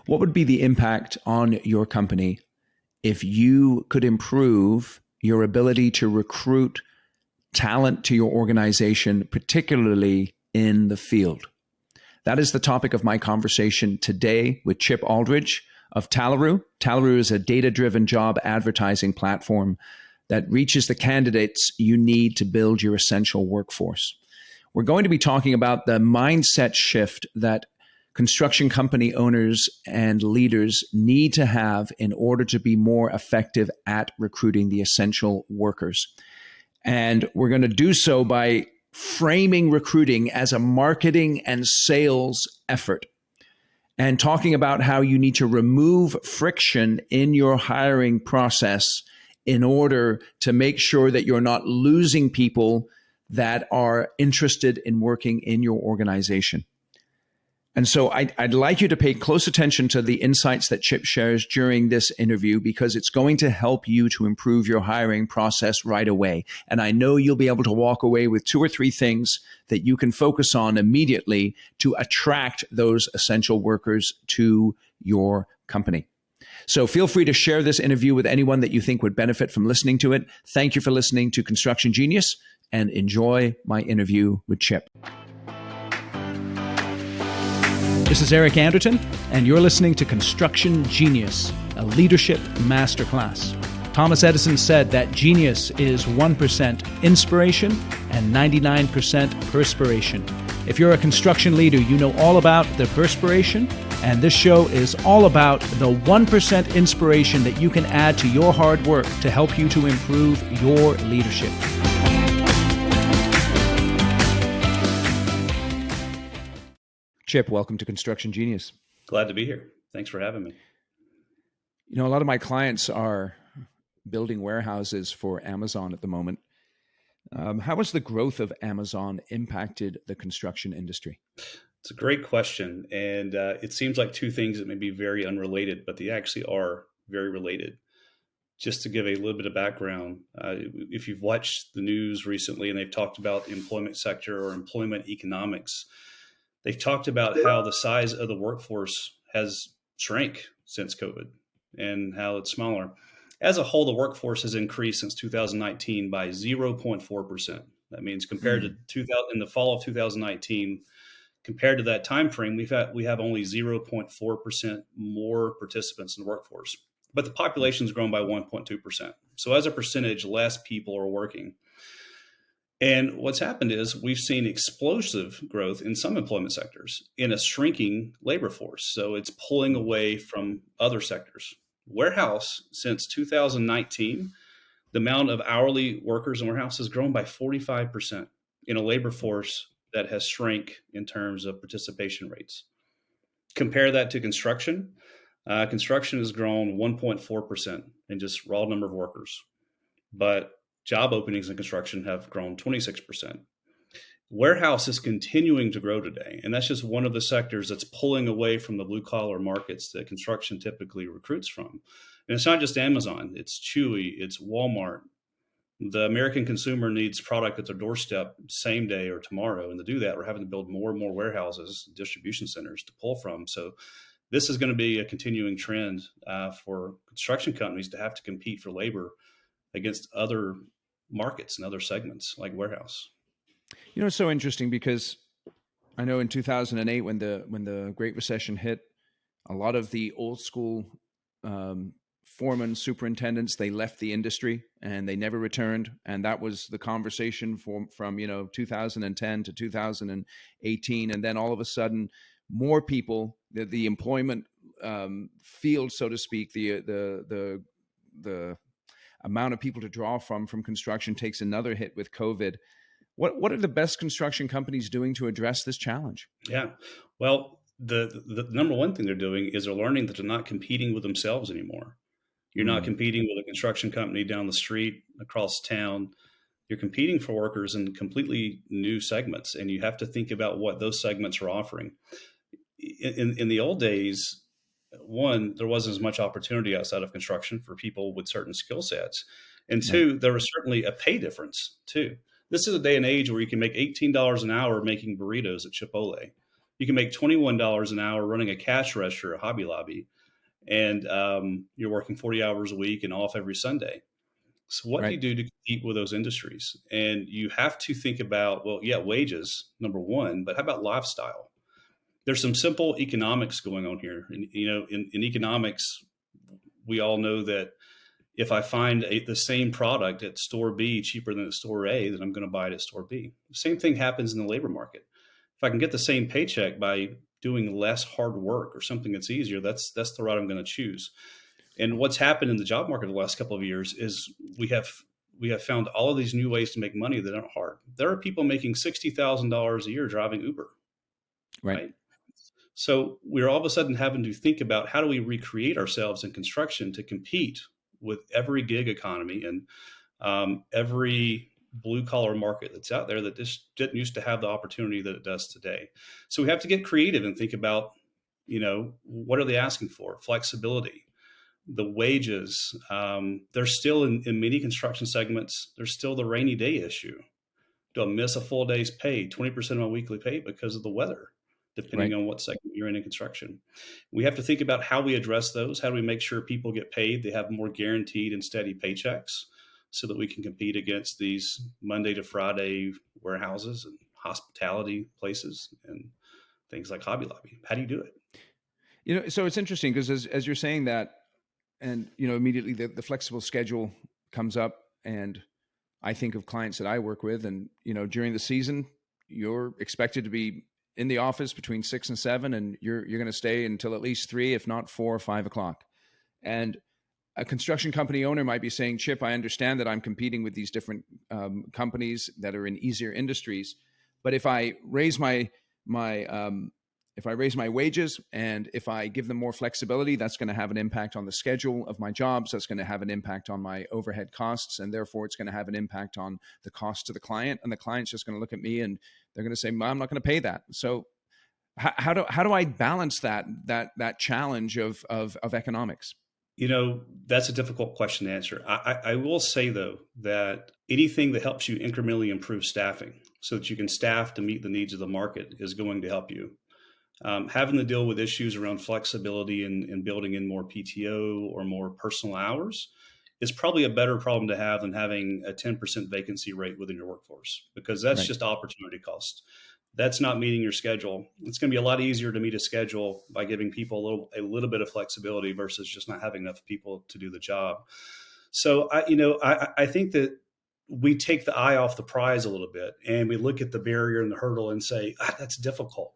What would be the impact on your company if you could improve your ability to recruit talent to your organization, particularly in the field? That is the topic of my conversation today with Chip Aldridge of Talroo. Talroo is a data-driven job advertising platform that reaches the candidates you need to build your essential workforce. We're going to be talking about the mindset shift that construction company owners and leaders need to have in order to be more effective at recruiting the essential workers. And we're going to do so by framing recruiting as a marketing and sales effort, and talking about how you need to remove friction in your hiring process in order to make sure that you're not losing people that are interested in working in your organization. And so I'd like you to pay close attention to the insights that Chip shares during this interview, because it's going to help you to improve your hiring process right away. And I know you'll be able to walk away with 2 or 3 things that you can focus on immediately to attract those essential workers to your company. So feel free to share this interview with anyone that you think would benefit from listening to it. Thank you for listening to Construction Genius, and enjoy my interview with Chip. This is Eric Anderton, and you're listening to Construction Genius, a leadership masterclass. Thomas Edison said that genius is 1% inspiration and 99% perspiration. If you're a construction leader, you know all about the perspiration, and this show is all about the 1% inspiration that you can add to your hard work to help you to improve your leadership. Chip, welcome to Construction Genius. Glad to be here. Thanks for having me. You know, a lot of my clients are building warehouses for Amazon at the moment. How has the growth of Amazon impacted the construction industry? It's a great question. And it seems like 2 things that may be very unrelated, but they actually are very related. Just to give a little bit of background, if you've watched the news recently and they've talked about the employment sector or employment economics, they've talked about how the size of the workforce has shrank since COVID and how it's smaller. As a whole, the workforce has increased since 2019 by 0.4%. That means compared to 2000, in the fall of 2019, compared to that time frame, we have only 0.4% more participants in the workforce. But the population has grown by 1.2%. So as a percentage, less people are working. And what's happened is we've seen explosive growth in some employment sectors in a shrinking labor force. So it's pulling away from other sectors. Warehouse, since 2019, the amount of hourly workers in warehouse has grown by 45% in a labor force that has shrank in terms of participation rates. Compare that to construction. Construction has grown 1.4% in just raw number of workers. But job openings in construction have grown 26%. Warehouse is continuing to grow today, and that's just one of the sectors that's pulling away from the blue-collar markets that construction typically recruits from. And it's not just Amazon, it's Chewy, it's Walmart. The American consumer needs product at their doorstep same day or tomorrow, and to do that, we're having to build more and more warehouses, distribution centers to pull from. So this is going to be a continuing trend for construction companies to have to compete for labor against other markets and other segments like warehouse. You know, it's so interesting because I know in 2008, when the Great Recession hit, a lot of the old school foremen, superintendents, they left the industry and they never returned. And that was the conversation from 2010 to 2018. And then all of a sudden, more people, the employment field, so to speak, the amount of people to draw from construction takes another hit with COVID. What are the best construction companies doing to address this challenge? Yeah, well, the number one thing they're doing is they're learning that they're not competing with themselves anymore. You're not competing with a construction company down the street, across town. You're competing for workers in completely new segments, and you have to think about what those segments are offering. In the old days, one, there wasn't as much opportunity outside of construction for people with certain skill sets. And 2, there was certainly a pay difference too. This is a day and age where you can make $18 an hour making burritos at Chipotle. You can make $21 an hour running a cash register at Hobby Lobby, and you're working 40 hours a week and off every Sunday. So what do Right. you do to compete with those industries? And you have to think about, well, yeah, wages, number one, but how about lifestyle? There's some simple economics going on here. And, in economics, we all know that if I find the same product at store B cheaper than at store A, then I'm going to buy it at store B. The same thing happens in the labor market. If I can get the same paycheck by doing less hard work or something that's easier, that's the route I'm going to choose. And what's happened in the job market the last couple of years is we have found all of these new ways to make money that aren't hard. There are people making $60,000 a year driving Uber, Right. right? So we're all of a sudden having to think about how do we recreate ourselves in construction to compete with every gig economy and every blue collar market that's out there that just didn't used to have the opportunity that it does today. So we have to get creative and think about, what are they asking for? Flexibility, the wages. There's still in many construction segments, there's still the rainy day issue. Do I miss a full day's pay, 20% of my weekly pay because of the weather, depending Right. on what segment you're in construction? We have to think about how we address those. How do we make sure people get paid? They have more guaranteed and steady paychecks so that we can compete against these Monday to Friday warehouses and hospitality places and things like Hobby Lobby. How do you do it? So it's interesting because as you're saying that, and immediately the flexible schedule comes up, and I think of clients that I work with, and during the season, you're expected to be in the office between 6 and 7, and you're going to stay until at least 3, if not 4 or 5 o'clock. And a construction company owner might be saying, Chip, I understand that I'm competing with these different companies that are in easier industries, but if I raise my wages and if I give them more flexibility, that's going to have an impact on the schedule of my jobs. That's going to have an impact on my overhead costs, and therefore it's going to have an impact on the cost to the client. And the client's just going to look at me and they're going to say, I'm not going to pay that. So how do I balance that challenge of economics? That's a difficult question to answer. I will say, though, that anything that helps you incrementally improve staffing so that you can staff to meet the needs of the market is going to help you. Having to deal with issues around flexibility and building in more PTO or more personal hours is probably a better problem to have than having a 10% vacancy rate within your workforce, because that's Right. just opportunity cost. That's not meeting your schedule. It's going to be a lot easier to meet a schedule by giving people a little bit of flexibility versus just not having enough people to do the job. So I think that we take the eye off the prize a little bit and we look at the barrier and the hurdle and say, that's difficult.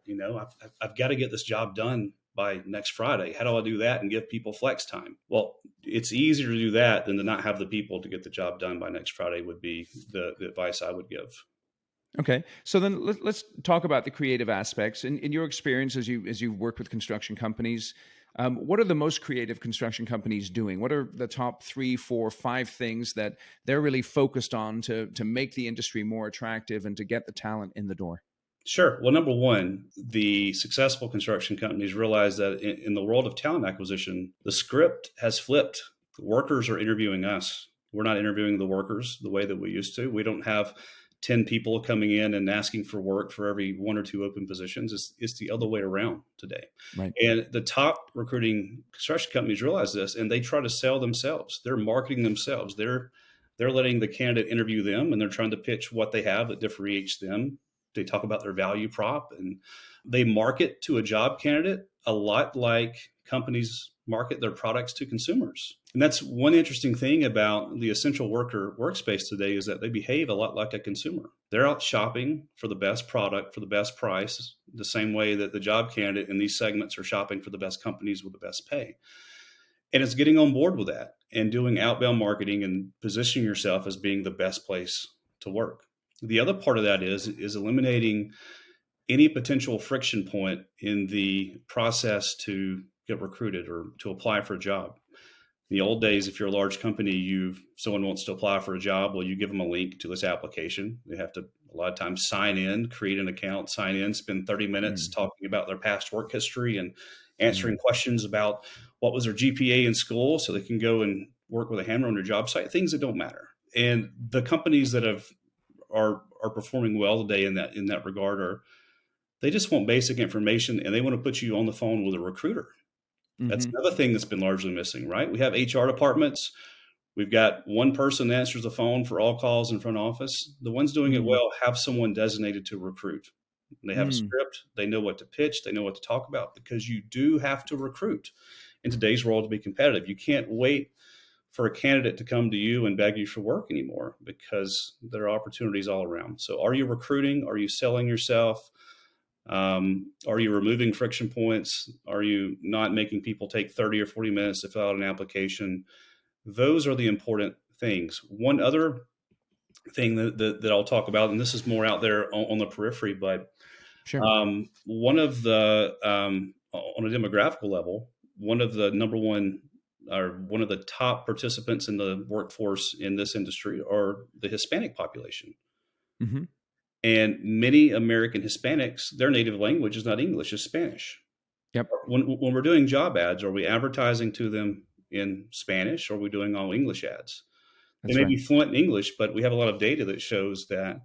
I've got to get this job done by next Friday. How do I do that and give people flex time? Well, it's easier to do that than to not have the people to get the job done by next Friday would be the advice I would give. Okay, so then let's talk about the creative aspects. In your experience, as you work with construction companies, what are the most creative construction companies doing? What are the top 3, 4, 5 things that they're really focused on to make the industry more attractive and to get the talent in the door? Sure. Well, number one, the successful construction companies realize that in the world of talent acquisition, the script has flipped. The workers are interviewing us. We're not interviewing the workers the way that we used to. We don't have 10 people coming in and asking for work for every 1 or 2 open positions. It's the other way around today. Right. And the top recruiting construction companies realize this, and they try to sell themselves. They're marketing themselves. They're letting the candidate interview them, and they're trying to pitch what they have that differentiates them. They talk about their value prop, and they market to a job candidate a lot like companies market their products to consumers. And that's one interesting thing about the essential worker workspace today is that they behave a lot like a consumer. They're out shopping for the best product for the best price, the same way that the job candidate in these segments are shopping for the best companies with the best pay. And it's getting on board with that and doing outbound marketing and positioning yourself as being the best place to work. The other part of that is eliminating any potential friction point in the process to get recruited or to apply for a job. In the old days, if you're a large company, someone wants to apply for a job, well, you give them a link to this application. They have to a lot of times sign in, create an account, sign in, spend 30 minutes talking about their past work history and answering questions about what was their GPA in school so they can go and work with a hammer on their job site, things that don't matter. And the companies that are performing well today in that regard are They just want basic information, and they want to put you on the phone with a recruiter. That's Hmm. another thing that's been largely missing, right? We have HR departments. We've got one person that answers the phone for all calls in front office. The ones doing it Mm. well have someone designated to recruit. They have a Mm. script. They know what to pitch. They know what to talk about, because you do have to recruit in today's world to be competitive. You can't wait for a candidate to come to you and beg you for work anymore, because there are opportunities all around. So are you recruiting? Are you selling yourself? Are you removing friction points? Are you not making people take 30 or 40 minutes to fill out an application? Those are the important things. One other thing that I'll talk about, and this is more out there on the periphery, but Sure. one of the, on a demographical level, one of the number one, or one of the top participants in the workforce in this industry are the Hispanic population. Hmm. And many American Hispanics, their native language is not English, it's Spanish. Yep. When we're doing job ads, are we advertising to them in Spanish, or are we doing all English ads? They That's may right. be fluent in English, but we have a lot of data that shows that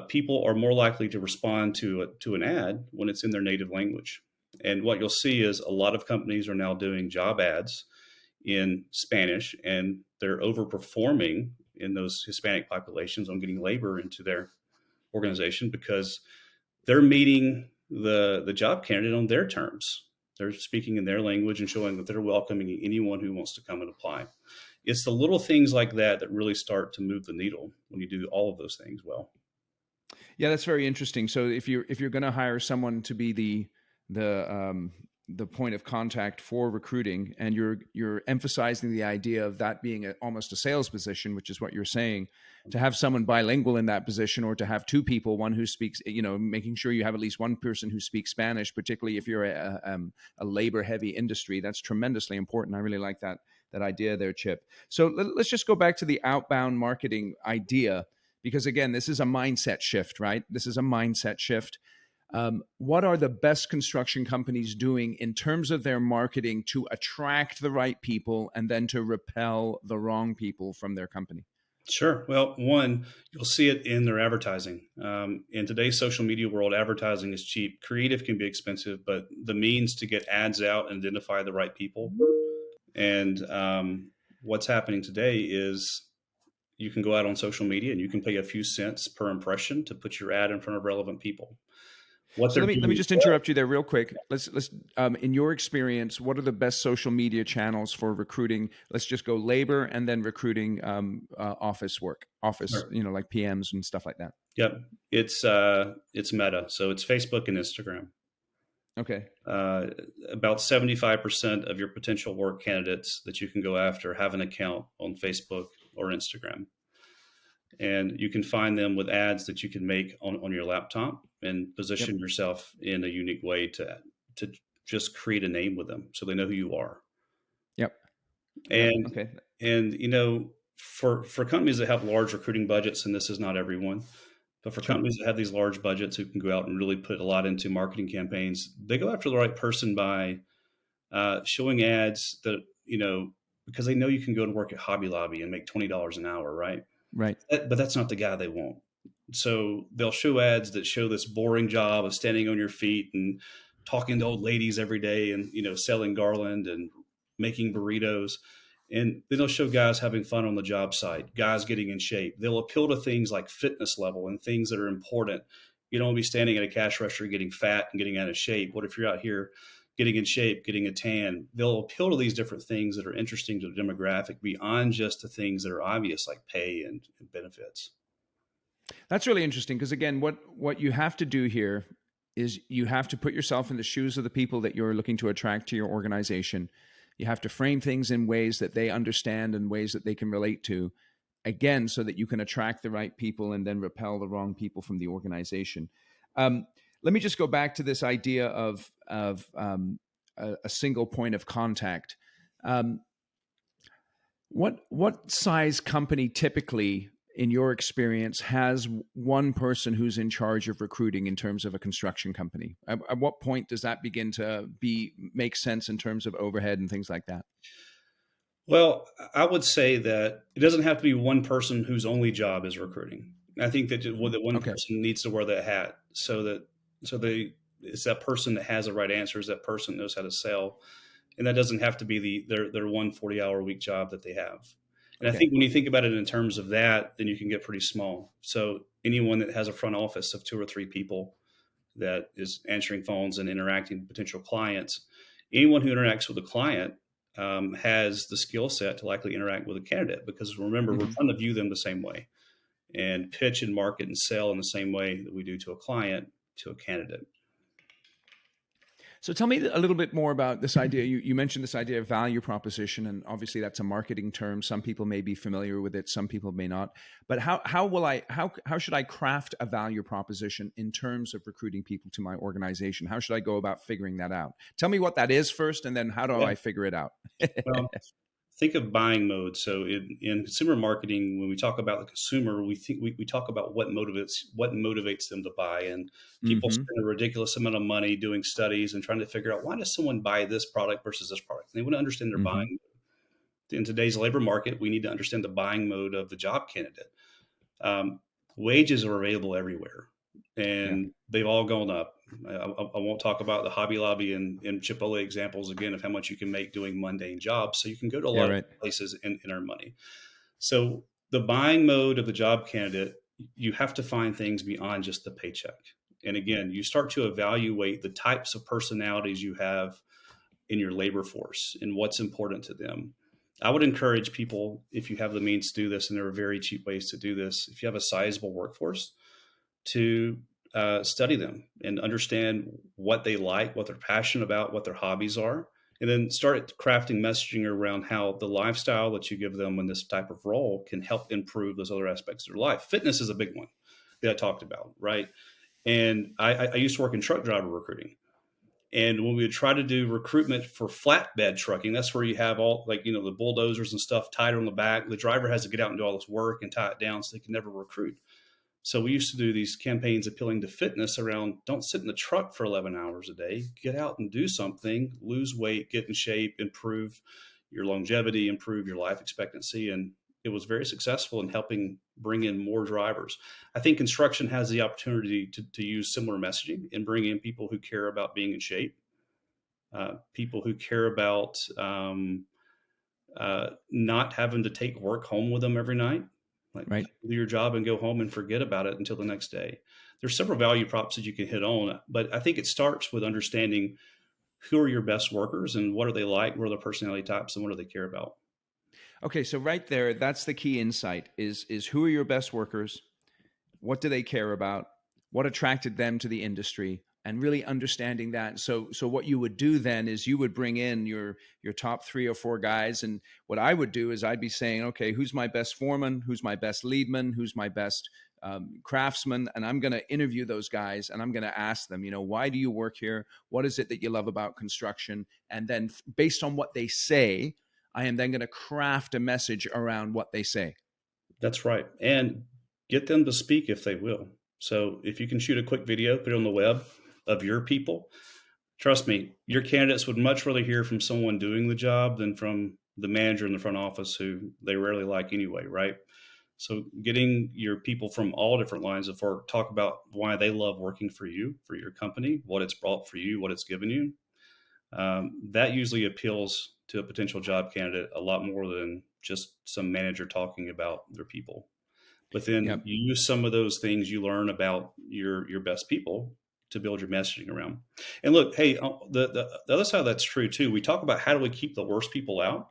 people are more likely to respond to an ad when it's in their native language. And what you'll see is a lot of companies are now doing job ads in Spanish, and they're overperforming in those Hispanic populations on getting labor into their organization, because they're meeting the job candidate on their terms. They're speaking in their language and showing that they're welcoming anyone who wants to come and apply. It's the little things like that that really start to move the needle when you do all of those things well. Yeah, that's very interesting. So if you're going to hire someone to be the point of contact for recruiting, and you're emphasizing the idea of that being almost a sales position, which is what you're saying, to have someone bilingual in that position, or to have two people, one who speaks, making sure you have at least one person who speaks Spanish, particularly if you're a labor heavy industry, that's tremendously important. I really like that idea there, Chip. So let's just go back to the outbound marketing idea, because again, this is a mindset shift, right? This is a mindset shift. What are the best construction companies doing in terms of their marketing to attract the right people and then to repel the wrong people from their company? Sure. Well, one, you'll see it in their advertising. In today's social media world, advertising is cheap. Creative can be expensive, but the means to get ads out and identify the right people. And what's happening today is you can go out on social media and you can pay a few cents per impression to put your ad in front of relevant people. What So they're let me doing just interrupt you there real quick. Let's in your experience, what are the best social media channels for recruiting? Let's just go labor and then recruiting office work, office, well. like PMs and stuff like that. Yep, it's Meta, so it's Facebook and Instagram. Okay. Uh, about 75% of your potential work candidates that you can go after have an account on Facebook or Instagram. And you can find them with ads that you can make on your laptop and Yep. position yourself in a unique way to just create a name with them so they know who you are. Yep. Yep. And Okay. for companies that have large recruiting budgets, and this is not everyone, but for Sure. companies that have these large budgets who can go out and really put a lot into marketing campaigns, they go after the right person by showing ads that, because they know you can go to work at Hobby Lobby and make $20 an hour, right? Right. But that's not the guy they want. So they'll show ads that show this boring job of standing on your feet and talking to old ladies every day, and selling garland and making burritos. And then they'll show guys having fun on the job site, guys getting in shape. They'll appeal to things like fitness level and things that are important. You don't want to be standing at a cash register getting fat and getting out of shape. What if you're out here getting in shape, getting a tan? They'll appeal to these different things that are interesting to the demographic beyond just the things that are obvious, like pay and benefits. That's really interesting, because again, what you have to do here is you have to put yourself in the shoes of the people that you're looking to attract to your organization. You have to frame things in ways that they understand and ways that they can relate to, again, so that you can attract the right people and then repel the wrong people from the organization. Um, Let me just go back to this idea of a single point of contact. Um, what size company typically, in your experience, has one person who's in charge of recruiting in terms of a construction company? At what point does that begin to make sense in terms of overhead and things like that? Well, I would say that it doesn't have to be one person whose only job is recruiting. I think that that one Okay. person needs to wear that hat, so that So it's that person that has the right answers, that person knows how to sell. And that doesn't have to be their 140-hour a week job that they have. And I Okay. think when you think about it in terms of that, then you can get pretty small. So anyone that has a front office of 2 or 3 people that is answering phones and interacting with potential clients, anyone who interacts with a client has the skill set to likely interact with a candidate, because remember, we're Hmm. trying to view them the same way and pitch and market and sell in the same way that we do to a client, to a candidate. So tell me a little bit more about this idea. You mentioned this idea of value proposition, and obviously that's a marketing term. Some people may be familiar with it, some people may not. But how should I craft a value proposition in terms of recruiting people to my organization? How should I go about figuring that out? Tell me what that is first, and then how do Yeah. I figure it out? Well, think of buying mode. So in consumer marketing, when we talk about the consumer, we talk about what motivates them to buy. And people Hmm. spend a ridiculous amount of money doing studies and trying to figure out, why does someone buy this product versus this product? And they want to understand their Hmm. buying. In today's labor market, we need to understand the buying mode of the job candidate. Um, Wages are available everywhere, Yeah. and they've all gone up. I won't talk about the Hobby Lobby and Chipotle examples again of how much you can make doing mundane jobs. So you can go to a Yeah. lot of Right. places and earn money. So the buying mode of the job candidate, you have to find things beyond just the paycheck. And again, you start to evaluate the types of personalities you have in your labor force and what's important to them. I would encourage people, if you have the means to do this, and there are very cheap ways to do this, if you have a sizable workforce, to study them and understand what they like, what they're passionate about, what their hobbies are, and then start crafting messaging around how the lifestyle that you give them in this type of role can help improve those other aspects of their life. Fitness is a big one that I talked about, right? And I used to work in truck driver recruiting. And when we would try to do recruitment for flatbed trucking, that's where you have all, like, the bulldozers and stuff tied on the back. The driver has to get out and do all this work and tie it down, so they can never recruit. So we used to do these campaigns appealing to fitness around, don't sit in the truck for 11 hours a day, get out and do something, lose weight, get in shape, improve your longevity, improve your life expectancy. And it was very successful in helping bring in more drivers. I think construction has the opportunity to use similar messaging and bring in people who care about being in shape, people who care about not having to take work home with them every night. Like, Right. do your job and go home and forget about it until the next day. There's several value props that you can hit on, but I think it starts with understanding who are your best workers and what are they like, what are their personality types, and what do they care about. Okay. So right there, that's the key insight: is who are your best workers? What do they care about? What attracted them to the industry? And really understanding that. So what you would do then is you would bring in your top 3 or 4 guys, and what I would do is I'd be saying, okay, who's my best foreman? Who's my best leadman? Who's my best craftsman? And I'm going to interview those guys, and I'm going to ask them, why do you work here? What is it that you love about construction? And then based on what they say, I am then going to craft a message around what they say. That's right. And get them to speak if they will. So if you can shoot a quick video, put it on the web of your people, trust me, your candidates would much rather hear from someone doing the job than from the manager in the front office, who they rarely like anyway, right? So getting your people from all different lines of work, talk about why they love working for you, for your company, what it's brought for you, what it's given you. That usually appeals to a potential job candidate a lot more than just some manager talking about their people. But then Yep. you use some of those things you learn about your best people to build your messaging around. And look, hey, the other side of that's true too. We talk about, how do we keep the worst people out?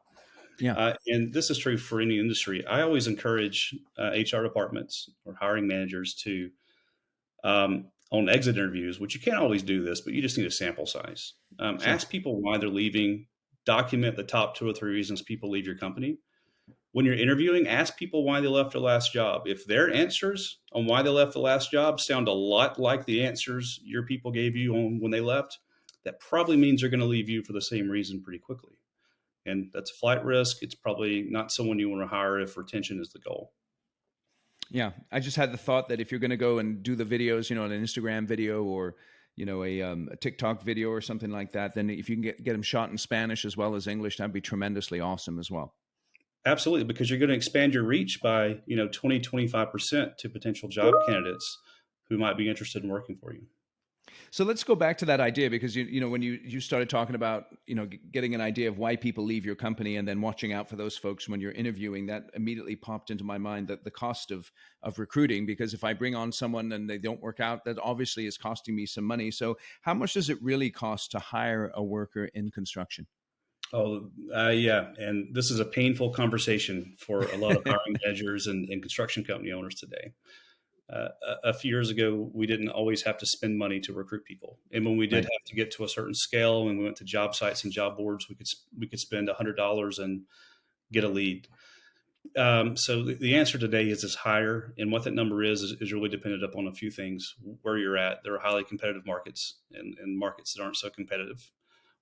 Yeah. And this is true for any industry. I always encourage HR departments or hiring managers to, on exit interviews, which you can't always do this, but you just need a sample size. Sure. Ask people why they're leaving. Document the top 2 or 3 reasons people leave your company. When you're interviewing, ask people why they left their last job. If their answers on why they left the last job sound a lot like the answers your people gave you on when they left, that probably means they're going to leave you for the same reason pretty quickly. And that's a flight risk. It's probably not someone you want to hire if retention is the goal. Yeah, I just had the thought that if you're going to go and do the videos, an Instagram video or a TikTok video or something like that, then if you can get them shot in Spanish as well as English, that'd be tremendously awesome as well. Absolutely, because you're going to expand your reach by 20, 25% to potential job candidates who might be interested in working for you. So let's go back to that idea, because when you started talking about getting an idea of why people leave your company and then watching out for those folks when you're interviewing, that immediately popped into my mind, that the cost of recruiting, because if I bring on someone and they don't work out, that obviously is costing me some money. So how much does it really cost to hire a worker in construction? Oh, yeah. And this is a painful conversation for a lot of hiring managers and construction company owners today. A few years ago, we didn't always have to spend money to recruit people, and when we did Right. have to get to a certain scale, when we went to job sites and job boards, we could spend $100 and get a lead. So the answer today is higher, and what that number is really dependent upon a few things. Where you're at, there are highly competitive markets, and markets that aren't so competitive.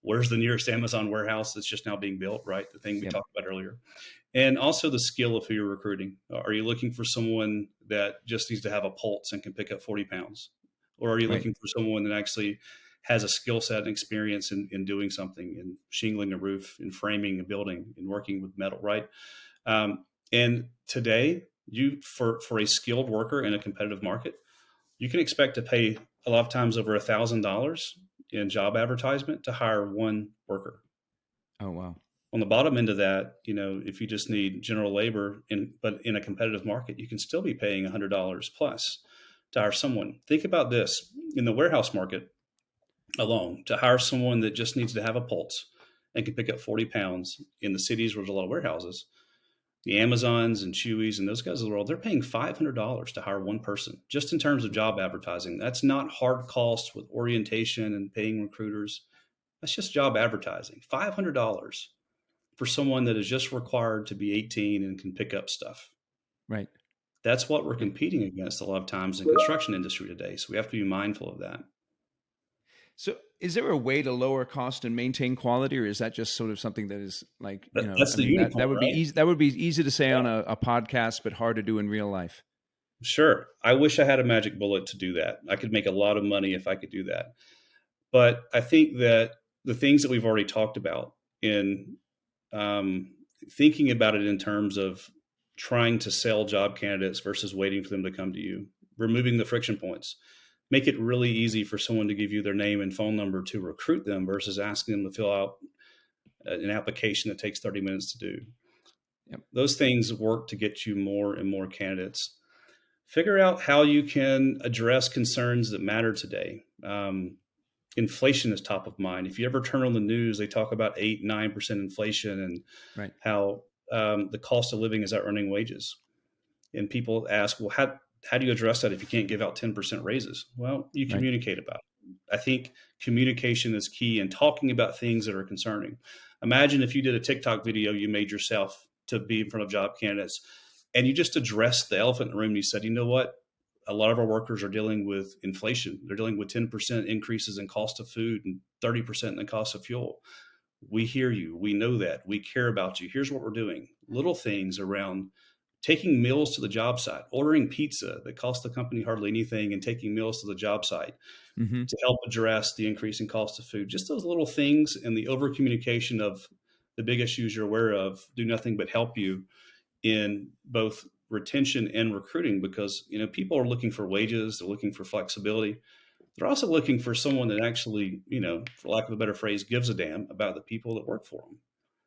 Where's the nearest Amazon warehouse that's just now being built? Right, the thing we Yep. talked about earlier. And also the skill of who you're recruiting. Are you looking for someone that just needs to have a pulse and can pick up 40 pounds? Or are you Right. looking for someone that actually has a skill set and experience in doing something, in shingling a roof, in framing a building, in working with metal, right? And today, for a skilled worker in a competitive market, you can expect to pay a lot of times over $1,000 in job advertisement to hire one worker. Oh, wow. On the bottom end of that, if you just need general labor but in a competitive market, you can still be paying $100 plus to hire someone. Think about this: in the warehouse market alone, to hire someone that just needs to have a pulse and can pick up 40 pounds in the cities where there's a lot of warehouses, the Amazons and Chewies and those guys of the world, they're paying $500 to hire one person just in terms of job advertising. That's not hard costs with orientation and paying recruiters. That's just job advertising. $500 for someone that is just required to be 18 and can pick up stuff. Right. That's what we're Right. competing against a lot of times in construction industry today. So we have to be mindful of that. So, is there a way to lower cost and maintain quality, or is that just sort of something that is like, That's I the mean, unicorn, that would be right? easy. That would be easy to say Yeah, on a podcast, but hard to do in real life. sure. I wish I had a magic bullet to do that. I could make a lot of money if I could do that. But I think that the things that we've already talked about in um, thinking about it in terms of trying to sell job candidates versus waiting for them to come to you, removing the friction points, make it really easy for someone to give you their name and phone number to recruit them versus asking them to fill out an application that takes 30 minutes to do. Yep. Those things work to get you more and more candidates. Figure out how you can address concerns that matter today. Inflation is top of mind. If you ever turn on the news, they talk about 8, 9% inflation and Right. how the cost of living is outrunning wages. And people ask, well, how do you address that if you can't give out 10% raises? Well, you Right. communicate about it. I think communication is key in talking about things that are concerning. Imagine if you did a TikTok video you made yourself to be in front of job candidates and you just addressed the elephant in the room. You said, you know what? A lot of our workers are dealing with inflation. They're dealing with 10% increases in cost of food and 30% in the cost of fuel. We hear you. We know that. We care about you. Here's what we're doing. Little things around taking meals to the job site, ordering pizza that costs the company hardly anything, and taking meals to the job site Mm-hmm. to help address the increasing cost of food. Just those little things and the over communication of the big issues you're aware of do nothing but help you in both retention and recruiting, because people are looking for wages, they're looking for flexibility. They're also looking for someone that actually, for lack of a better phrase, gives a damn about the people that work for them.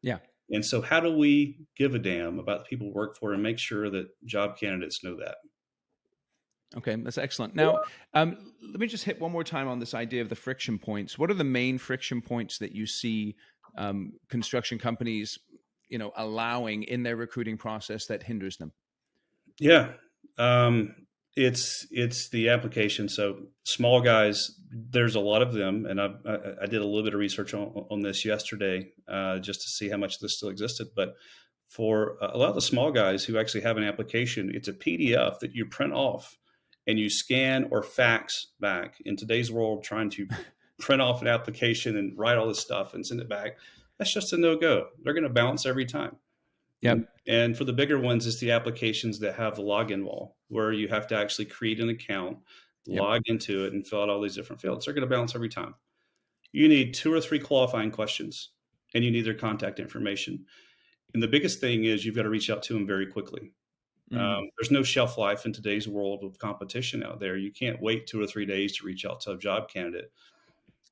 Yeah. And so, how do we give a damn about the people we work for and make sure that job candidates know that? Okay, that's excellent. Now, let me just hit one more time on this idea of the friction points. What are the main friction points that you see construction companies, allowing in their recruiting process that hinders them? Yeah, it's the application. So small guys, there's a lot of them, and I did a little bit of research on this yesterday just to see how much this still existed. But for a lot of the small guys who actually have an application, it's a PDF that you print off and you scan or fax back. In today's world, trying to print off an application and write all this stuff and send it back, that's just a no go. They're going to bounce every time. Yep. And for the bigger ones, it's the applications that have the login wall where you have to actually create an account, Yep. log into it, and fill out all these different fields. They're going to bounce every time. You need 2 or 3 qualifying questions, and you need their contact information. And the biggest thing is you've got to reach out to them very quickly. Hmm. There's no shelf life in today's world of competition out there. You can't wait 2 or 3 days to reach out to a job candidate.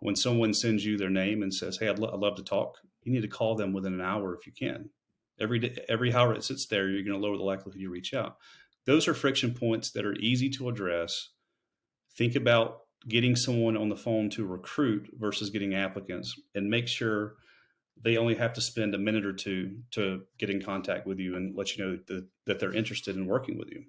When someone sends you their name and says, "Hey, I'd love to talk," you need to call them within an hour if you can. Every day, every hour it sits there, you're going to lower the likelihood you reach out. Those are friction points that are easy to address. Think about getting someone on the phone to recruit versus getting applicants, and make sure they only have to spend a minute or two to get in contact with you and let you know that they're interested in working with you.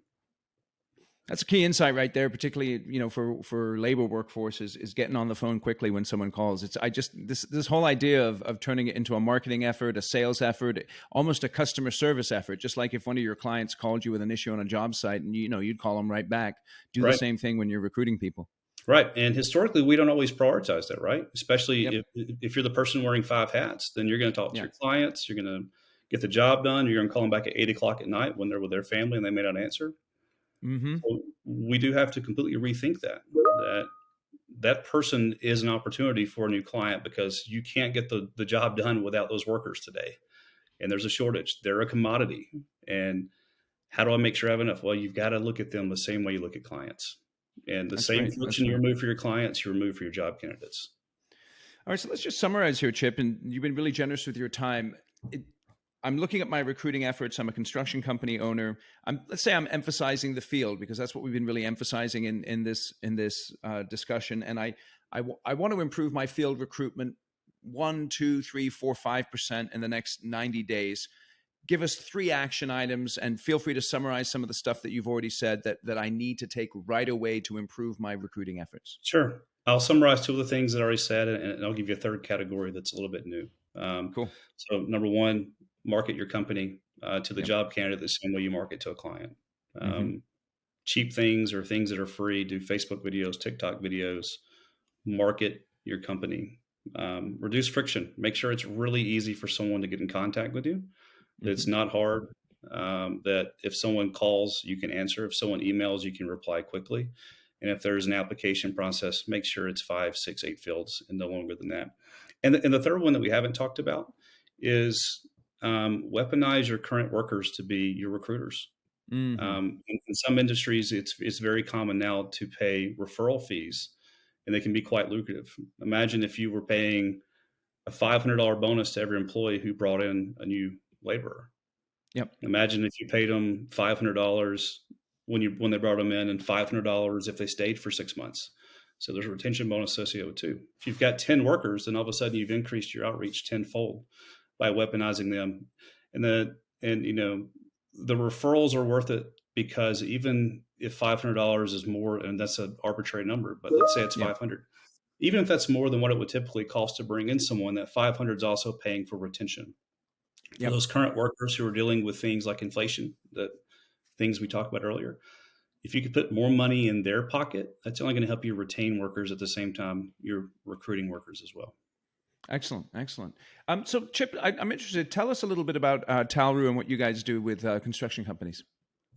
That's a key insight right there, particularly for labor workforce is getting on the phone quickly when someone calls. It's I just this whole idea of turning it into a marketing effort, a sales effort, almost a customer service effort. Just like if one of your clients called you with an issue on a job site, and you'd call them right back. Do the Right. same thing when you're recruiting people. Right. And historically, we don't always prioritize that, right? Especially Yep. if you're the person wearing 5 hats, then you're going to talk to Yeah. your clients. You're going to get the job done. You're going to call them back at 8 o'clock at night when they're with their family and they may not answer. Mm-hmm. So we do have to completely rethink that person is an opportunity for a new client, because you can't get the job done without those workers today. And there's a shortage. They're a commodity. And how do I make sure I have enough? Well, you've got to look at them the same way you look at clients. And the That's same great. That's friction you great. remove for your clients, you remove for your job candidates. All right, so let's just summarize here, Chip. And you've been really generous with your time. I'm looking at my recruiting efforts. I'm a construction company owner. Let's say I'm emphasizing the field, because that's what we've been really emphasizing in this discussion. And I want to improve my field recruitment 1, 2, 3, 4, 5% in the next 90 days. Give us 3 action items, and feel free to summarize some of the stuff that you've already said that I need to take right away to improve my recruiting efforts. Sure. I'll summarize 2 of the things that I already said, and I'll give you a third category that's a little bit new. Cool. So, number one, market your company to the Yep. job candidate the same way you market to a client. Mm-hmm. Cheap things or things that are free, do Facebook videos, TikTok videos, market your company. Reduce friction. Make sure it's really easy for someone to get in contact with you. That Mm-hmm. it's not hard. That if someone calls, you can answer. If someone emails, you can reply quickly. And if there's an application process, make sure it's 5, 6, 8 fields and no longer than that. And the third one that we haven't talked about is weaponize your current workers to be your recruiters. Mm-hmm. In some industries, it's very common now to pay referral fees, and they can be quite lucrative. Imagine if you were paying a $500 bonus to every employee who brought in a new laborer. Yep. Imagine if you paid them $500 when they brought them in, and $500 if they stayed for 6 months. So there's a retention bonus associated with too. If you've got 10 workers, then all of a sudden you've increased your outreach tenfold by weaponizing them. And the referrals are worth it, because even if $500 is more, and that's an arbitrary number, but let's say it's Yep. 500. Even if that's more than what it would typically cost to bring in someone, that 500 is also paying for retention. For Yep. those current workers who are dealing with things like inflation, that things we talked about earlier, if you could put more money in their pocket, that's only going to help you retain workers at the same time you're recruiting workers as well. Excellent. Excellent. So, Chip, I'm interested. Tell us a little bit about Talroo and what you guys do with construction companies.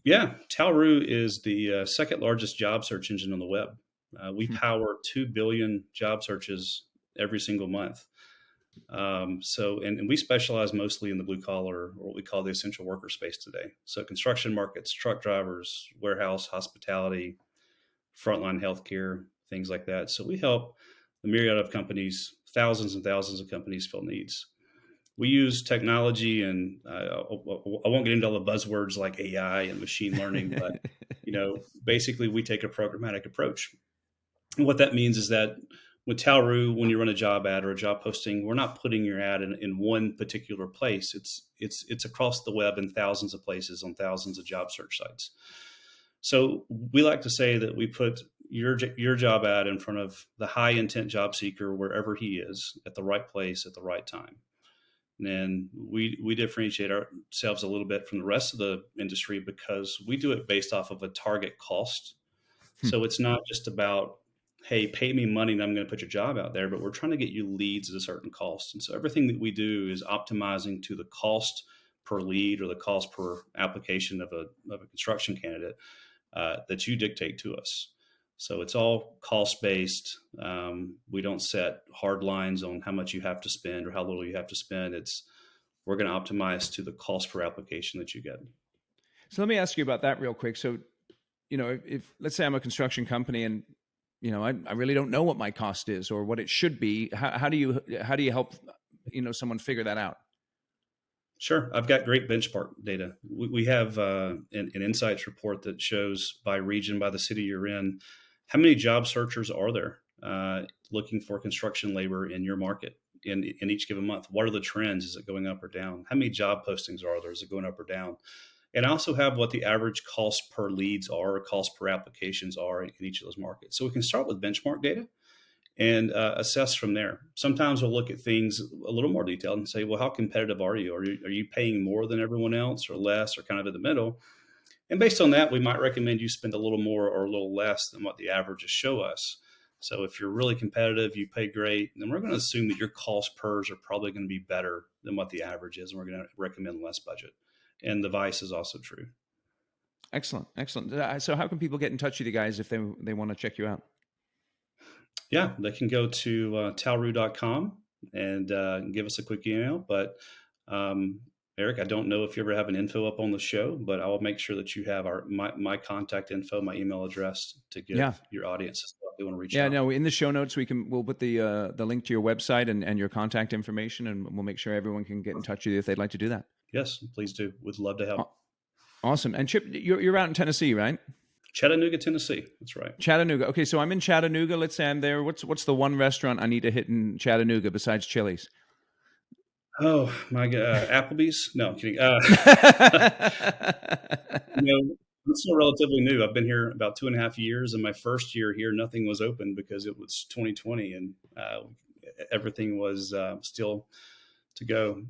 Yeah, Talroo is the second largest job search engine on the web. We Hmm. power 2 billion job searches every single month. And we specialize mostly in the blue collar, or what we call the essential worker space today. So construction markets, truck drivers, warehouse, hospitality, frontline healthcare, things like that. So we help a myriad of companies, thousands and thousands of companies fill needs. We use technology, and I won't get into all the buzzwords like AI and machine learning, but basically we take a programmatic approach. And what that means is that with Talroo, when you run a job ad or a job posting, we're not putting your ad in one particular place. It's across the web in thousands of places on thousands of job search sites. So we like to say that we put your job ad in front of the high intent job seeker wherever he is, at the right place at the right time. And we differentiate ourselves a little bit from the rest of the industry, because we do it based off of a target cost. Hmm. So it's not just about, hey, pay me money and I'm going to put your job out there, but we're trying to get you leads at a certain cost. And so everything that we do is optimizing to the cost per lead, or the cost per application of a construction candidate that you dictate to us. So it's all cost based. We don't set hard lines on how much you have to spend or how little you have to spend. We're going to optimize to the cost per application that you get. So let me ask you about that real quick. So, if let's say I'm a construction company and I really don't know what my cost is or what it should be. How do you help someone figure that out? Sure. I've got great benchmark data. We have an insights report that shows by region, by the city you're in, how many job searchers are there looking for construction labor in your market in each given month? What are the trends? Is it going up or down? How many job postings are there? Is it going up or down? And I also have what the average cost per leads are, or cost per applications are in each of those markets. So we can start with benchmark data and assess from there. Sometimes we'll look at things a little more detailed and say, well, how competitive are you? Are you paying more than everyone else or less or kind of in the middle? And based on that, we might recommend you spend a little more or a little less than what the averages show us. So if you're really competitive, you pay great, then we're going to assume that your cost pers are probably going to be better than what the average is. And we're going to recommend less budget. And the vice is also true. Excellent. Excellent. So how can people get in touch with you guys if they want to check you out? Yeah, they can go to talroo.com and give us a quick email. But Eric, I don't know if you ever have an info up on the show, but I will make sure that you have my contact info, my email address to give your audience if they want to reach out. Yeah, no, in the show notes we'll put the link to your website and your contact information, and we'll make sure everyone can get in touch with you if they'd like to do that. Yes, please do. We'd love to help. Awesome. And Chip, you're out in Tennessee, right? Chattanooga, Tennessee. That's right. Chattanooga. Okay, so I'm in Chattanooga. Let's say I'm there. What's the one restaurant I need to hit in Chattanooga besides Chili's? Oh my God, Applebee's? No, I'm kidding. It's still relatively new. I've been here about 2.5 years, and my first year here, nothing was open because it was 2020, and everything was still to go.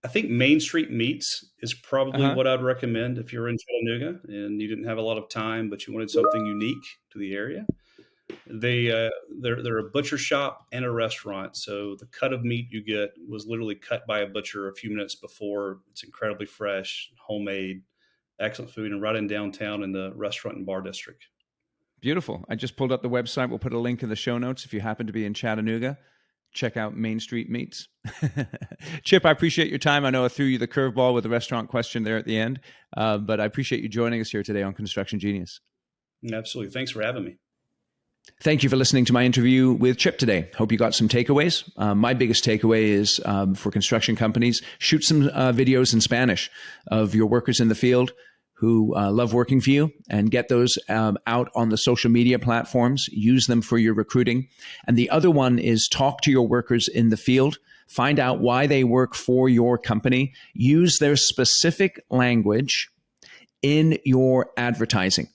I think Main Street Meats is probably what I'd recommend if you're in Chattanooga and you didn't have a lot of time, but you wanted something unique to the area. They're a butcher shop and a restaurant. So the cut of meat you get was literally cut by a butcher a few minutes before. It's incredibly fresh, homemade, excellent food, and right in downtown in the restaurant and bar district. Beautiful. I just pulled up the website. We'll put a link in the show notes if you happen to be in Chattanooga. Check out Main Street Meats. Chip, I appreciate your time. I know I threw you the curveball with the restaurant question there at the end, but I appreciate you joining us here today on Construction Genius. Absolutely. Thanks for having me. Thank you for listening to my interview with Chip today. Hope you got some takeaways. My biggest takeaway is for construction companies, shoot some videos in Spanish of your workers in the field who love working for you, and get those out on the social media platforms. Use them for your recruiting. And the other one is talk to your workers in the field. Find out why they work for your company. Use their specific language in your advertising.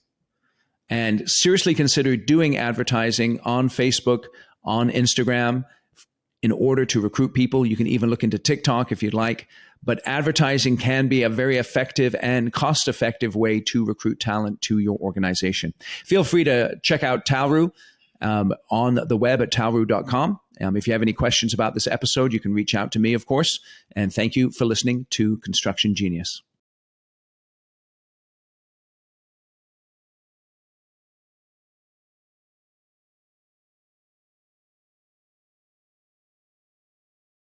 And seriously consider doing advertising on Facebook, on Instagram, in order to recruit people. You can even look into TikTok if you'd like. But advertising can be a very effective and cost-effective way to recruit talent to your organization. Feel free to check out Talroo on the web at talroo.com. If you have any questions about this episode, you can reach out to me, of course. And thank you for listening to Construction Genius.